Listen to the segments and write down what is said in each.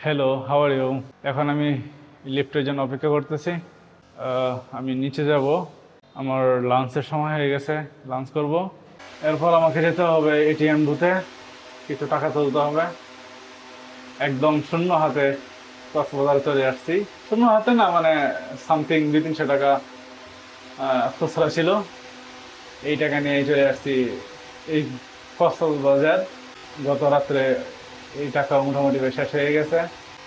Hello, how are you? এখন আমি লিফটের জন্য অপেক্ষা করতেছি। আমি নিচে যাব, আমার লাঞ্চের সময় হয়ে গেছে, লাঞ্চ করব। এরপর আমাকে যেতে হবে এটিএম বুথে, কিছু টাকা তুলতে হবে। একদম শূন্য হাতে কক্সবাজারে চলে আসছি। শূন্য হাতে না, মানে সামথিং 200-300 টাকা খুচরা ছিল, এই টাকা নিয়ে চলে আসছি এই কক্সবাজার। গত রাত্রে এই টাকা মোটামুটি শেষ হয়ে গেছে।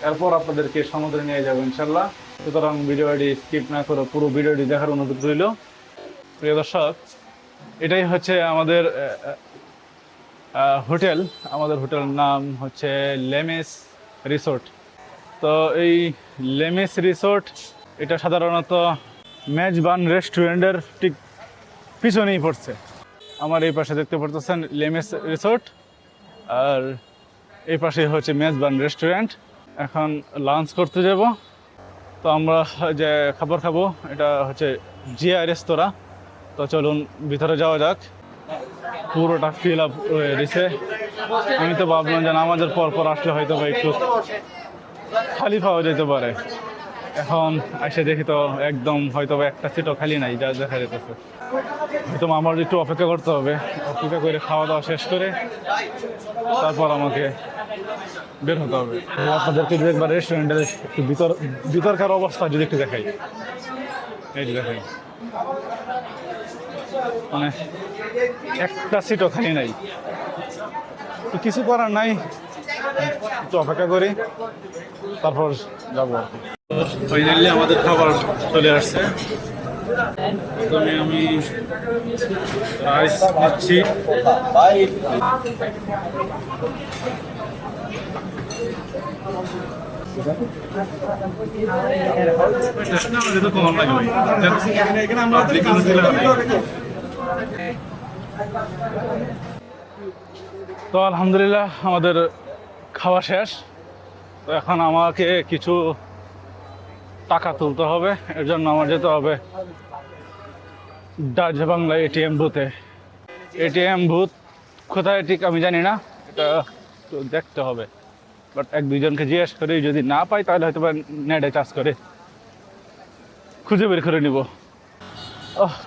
এরপর আপনাদেরকে সমুদ্রে নিয়ে যাবো ইনশাল্লাহ। সুতরাং ভিডিওটি স্কিপ না করে পুরো ভিডিওটি দেখার অনুরোধ রইল। প্রিয় দর্শক, এটাই হচ্ছে আমাদের হোটেল। আমাদের হোটেলের নাম হচ্ছে লেমেস রিসোর্ট। তো এই লেমেস রিসোর্ট এটা সাধারণত মেজবান রেস্টুরেন্টের ঠিক পিছনেই পড়ছে। আমার এই পাশে দেখতে পারতেছেন লেমেস রিসোর্ট, আর এই পাশে হচ্ছে মেজবান রেস্টুরেন্ট। এখন লাঞ্চ করতে যাব। তো আমরা যে খাবার খাবো এটা হচ্ছে জিয়া রেস্তোরাঁ। তো চলুন ভিতরে যাওয়া যাক। পুরোটা ফিল আপ হয়ে দিছে। আমি তো ভাবলাম যে আমাদের পর আসলে হয়তো বা একটু খালি পাওয়া যেতে পারে। এখন এসে দেখি তো একদম হয়তো বা একটা সিটও খালি নাই, যা দেখা যেতেছে। হয়তো আমার একটু অপেক্ষা করতে হবে। অপেক্ষা করে খাওয়া দাওয়া শেষ করে তারপর আমাকে বের হতে হবে। আপনাদেরকে যদি একবার রেস্টুরেন্টের একটু ভিতরকার অবস্থা যদি একটু দেখাই। এই যে দেখাই, মানে একটা সিটও খালি নাই। তো কিছু করার নাই, একটু অপেক্ষা করি, তারপর যাবো। ফাইনালি আমাদের খাবার চলে আসছে। প্রথমে আমি রাইস নিচ্ছি। তো আলহামদুলিল্লাহ আমাদের খাওয়া শেষ। তো এখন আমাকে কিছু টাকা তুলতে হবে, এর জন্য আমার যেতে হবে ডাচ বাংলা এটিএম বুথে। এটিএম বুথ কোথায় ঠিক আমি জানি না, এটা তো দেখতে হবে। বাট 1-2 জনকে জিজ্ঞেস করি, যদি না পাই তাহলে হয়তো বা নেটে চার্জ করে খুঁজে বের করে নিব।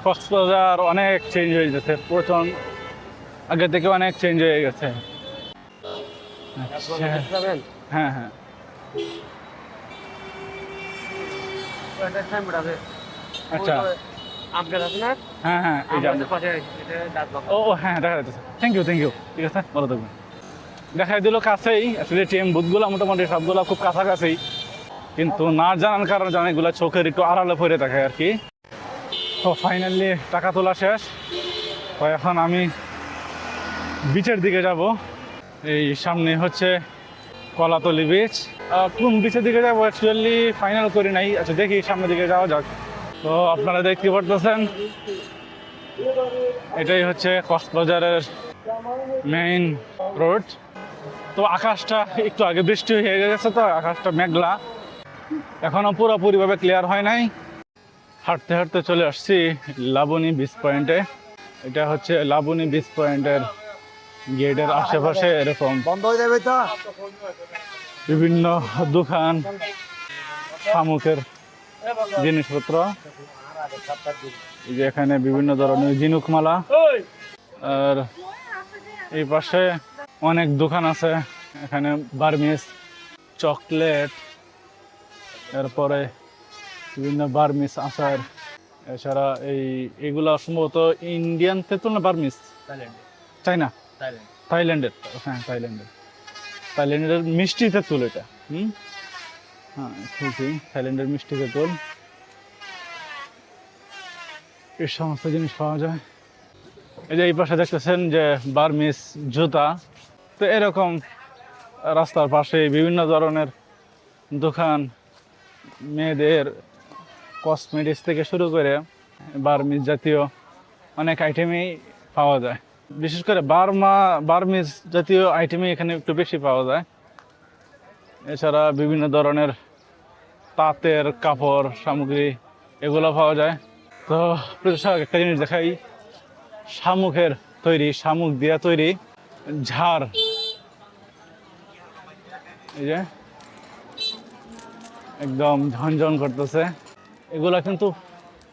কক্সবাজার অনেক চেঞ্জ হয়ে গেছে, প্রচন্ড আগে থেকে অনেক চেঞ্জ হয়ে গেছে। হ্যাঁ হ্যাঁ, আচ্ছা, হ্যাঁ হ্যাঁ, এই যে ও হ্যাঁ, দেখা যাচ্ছে। থ্যাংক ইউ, ঠিক আছে, ভালো থাকবেন। দেখাই দিল কাছেই, আসলে এটিএম বুথগুলো মোটামুটি সবগুলো খুব কাছাকাছি, কিন্তু না জানার কারণে অনেকগুলো চোখের একটু আড়ালে পড়ে থাকে আর কি। তো ফাইনালি টাকা তোলা শেষ। তো এখন আমি বিচের দিকে যাব। এই সামনে হচ্ছে কলাতলি বিচ। কোন বিচের দিকে যাবো অ্যাকচুয়ালি ফাইনাল করি নাই। আচ্ছা, দেখি সামনের দিকে যাওয়া যাক। তো আপনারা দেখতে পারতেছেন এটাই হচ্ছে কক্সবাজারের মেইন রোড। তো আকাশটা একটু আগে বৃষ্টি হয়ে গেছে, তো আকাশটা মেঘলা, এখনো পুরোপুরিভাবে ক্লিয়ার হয় নাই। হাঁটতে হাঁটতে চলে আসছি লাবণী বিচ পয়েন্টে। এটা হচ্ছে লাবণী বিচ পয়েন্টের গেটের আশেপাশে এরকম বন্ধ হয়ে যাবে তো বিভিন্ন দোকান, শামুকের জিনিসপত্র। এই যে এখানে বিভিন্ন ধরনের ঝিনুক মালা, আর এই পাশে অনেক দোকান আছে। এখানে বার্মিজ চকলেট, এরপরে বিভিন্ন বার্মিজ আচার। এছাড়া এগুলা সম্ভবত ইন্ডিয়ান তেঁতুল না বার্মিজ, চাইনা, থাইল্যান্ডের। হ্যাঁ, থাইল্যান্ডের মিষ্টি তেঁতুল এটা। হ্যাঁ, ঠিকই, থাইল্যান্ডের মিষ্টি তেঁতুল। এই সমস্ত জিনিস পাওয়া যায়। এই যে এই পাশে দেখতেছেন যে বার্মিজ জুতা। তো এরকম রাস্তার পাশে বিভিন্ন ধরনের দোকান, মেয়েদের কসমেটিক্স থেকে শুরু করে বার্মিজ জাতীয় অনেক আইটেমই পাওয়া যায়। বিশেষ করে বার্মিজ জাতীয় আইটেমই এখানে একটু বেশি পাওয়া যায়। এছাড়া বিভিন্ন ধরনের তাঁতের কাপড় সামগ্রী এগুলো পাওয়া যায়। তো একটা জিনিস দেখাই, শামুক দিয়ে তৈরি ঝাড়। এই যে একদম ঝনঝন করতেছে। এগুলা কিন্তু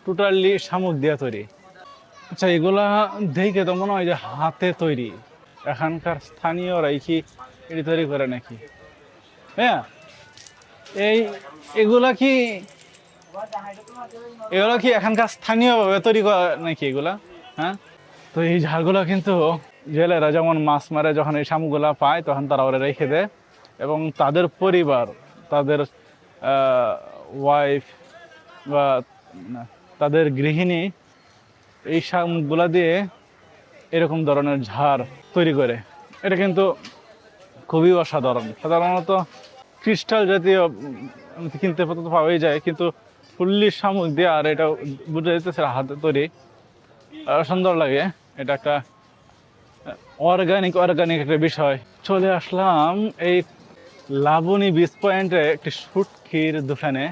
টোটালি শামুক দিয়ে তৈরি। আচ্ছা, এগুলা দেখে তো মনে হয় যে হাতে তৈরি। এখানকার স্থানীয়রাই কি এটি তৈরি করে নাকি? হ্যাঁ, এই এগুলা কি এগুলো কি এখানকার স্থানীয়ভাবে তৈরি করা নাকি এগুলা? হ্যাঁ, তো এই ঝাড়গুলো কিন্তু জেলেরা যেমন মাছ মারে, যখন এই শামুকগুলা পায় তখন তারা ওরা রেখে দেয় এবং তাদের পরিবার, তাদের ওয়াইফ বা তাদের গৃহিণী এই শামুকগুলা দিয়ে এরকম ধরনের ঝাড় তৈরি করে। এটা কিন্তু খুবই অসাধারণ। সাধারণত ক্রিস্টাল জাতীয় কিনতে তো পাওয়াই যায়, কিন্তু ফুললি শামুক দিয়ে, আর এটা বুঝে যেতেছে হাতে তৈরি, সুন্দর লাগে। এটা একটা অর্গানিক একটা বিষয়। চলে আসলাম এই লাবণী বিচ পয়েন্টে একটি শুটকির দোকানে।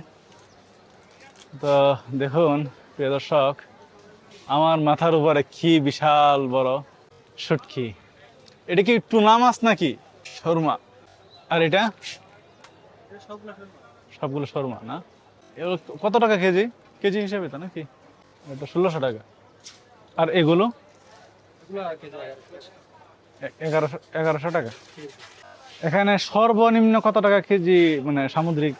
তো দেখুন প্রিয় দর্শক, আমার মাথার উপরে কি বিশাল বড় শুটকি। এটা কি টুনা মাছ নাকি শর্মা? আর এটা সবগুলো শর্মা না? এগুলো কত টাকা কেজি? কেজি হিসেবে তো নাকি? এটা 1600 টাকা। আর এগুলো 1100 টাকা। এখানে সর্বনিম্ন কত টাকা কেজি মানে সামুদ্রিক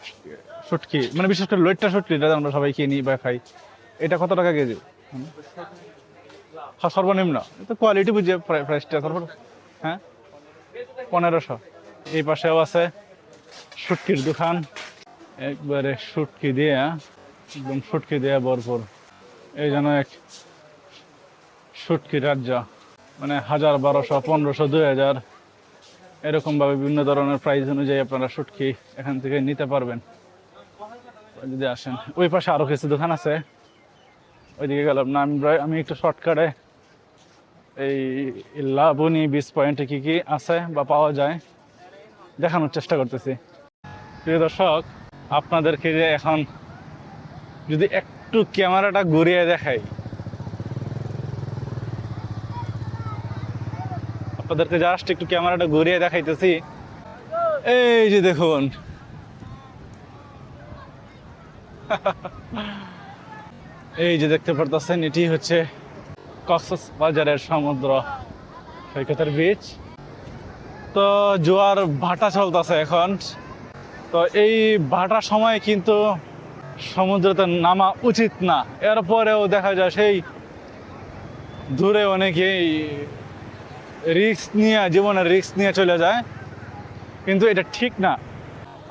শুটকি, মানে বিশেষ করে লইট্টা শুটকি যেটা আমরা সবাই কিনি বা খাই, এটা কত টাকা কেজি? সর্বনিম্ন তো কোয়ালিটি বুঝে প্রাইসটা হ্যাঁ 1500। এই পাশেও আছে শুটকির দোকান, একবারে শুটকি দিয়ে, একদম শুটকি দিয়ে ভরপুর। এই যেন এক শুটকি রাজ্য, মানে 1000, 1200, 1500, 2000 এরকম ভাবে বিভিন্ন ধরনের প্রাইস অনুযায়ী আপনারা শুটকি এখান থেকে নিতে পারবেন যদি আসেন। ওই পাশে আরো কিছু দোকান আছে, ওইদিকে গেলাম না। আমি একটু শর্টকাটে এই লাবণী বিচ পয়েন্টে কি কি আছে বা পাওয়া যায় দেখানোর চেষ্টা করতেছি। প্রিয় দর্শক, আপনাদেরকে যে এখন যদি একটু ক্যামেরাটা ঘুরিয়ে দেখাই, আপনাদেরকে জাস্ট একটু ক্যামেরাটা ঘুরিয়ে দেখাইতেছি। এই যে দেখুন, এই যে দেখতে পারতেছেন, এটি হচ্ছে কক্সবাজারের সমুদ্র সৈকতের বিচ। তো জোয়ার ভাটা চলতেছে এখন। তো এই ভাটার সময় কিন্তু সমুদ্রতে নামা উচিত না। এরপরেও দেখা যায় সেই দূরে অনেকেই জীবনের রিস্ক নিয়ে চলে যায়, কিন্তু এটা ঠিক না।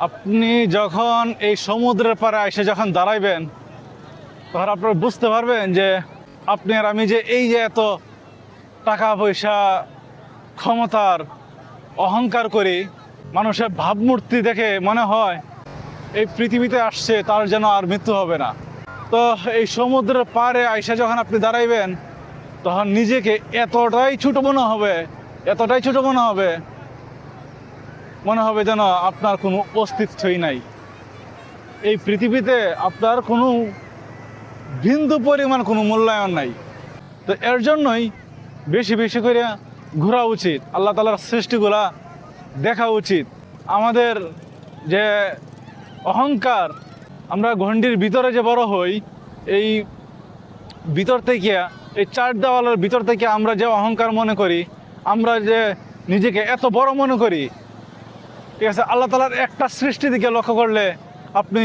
আপনি যখন এই সমুদ্রের পাড়ে এসে যখন দাঁড়াইবেন, তখন আপনারা বুঝতে পারবেন যে আপনি আর আমি যে এই যে এত টাকা পয়সা ক্ষমতার অহংকার করি, মানুষের ভাবমূর্তি দেখে মনে হয় এই পৃথিবীতে আসছে তার যেন আর মৃত্যু হবে না। তো এই সমুদ্রের পাড়ে আইসা যখন আপনি দাঁড়াইবেন, তখন নিজেকে এতটাই ছোট মনে হবে, মনে হবে যেন আপনার কোনো অস্তিত্বই নাই এই পৃথিবীতে, আপনার কোনো বিন্দু পরিমাণ কোনো মূল্যায়ন নাই। তো এর জন্যই বেশি বেশি করে ঘোরা উচিত, আল্লাহ তাআলার সৃষ্টিগুলা দেখা উচিত। আমাদের যে অহংকার, আমরা গণ্ডির ভিতরে যে বড় হই, এই ভিতর থেকে, এই চার দেওয়ালের ভিতর থেকে আমরা যে অহংকার মনে করি, আমরা যে নিজেকে এত বড় মনে করি, ঠিক আছে, আল্লাহ তাআলার একটা সৃষ্টি দিকে লক্ষ্য করলে, আপনি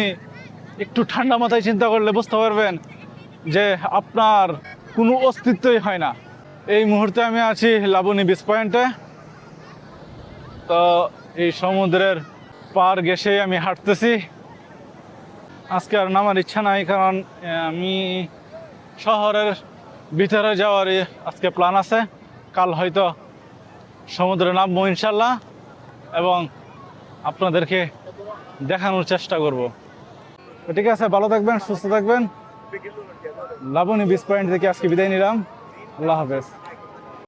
একটু ঠান্ডা মাথায় চিন্তা করলে বুঝতে পারবেন যে আপনার কোনো অস্তিত্বই হয় না। এই মুহূর্তে আমি আছি লাবণী বিচ পয়েন্টে। তো এই সমুদ্রের পার ঘেঁষে আমি হাঁটতেছি। আজকে আর নামার ইচ্ছা নাই, কারণ আমি শহরের ভিতরে যাওয়ার আজকে প্ল্যান আছে। কাল হয়তো সমুদ্রে নামবো ইনশাল্লাহ, এবং আপনাদেরকে দেখানোর চেষ্টা করব। ঠিক আছে, ভালো থাকবেন, সুস্থ থাকবেন। লাবণী বিচ পয়েন্ট থেকে আজকে বিদায় নিলাম। আল্লাহ হাফেজ।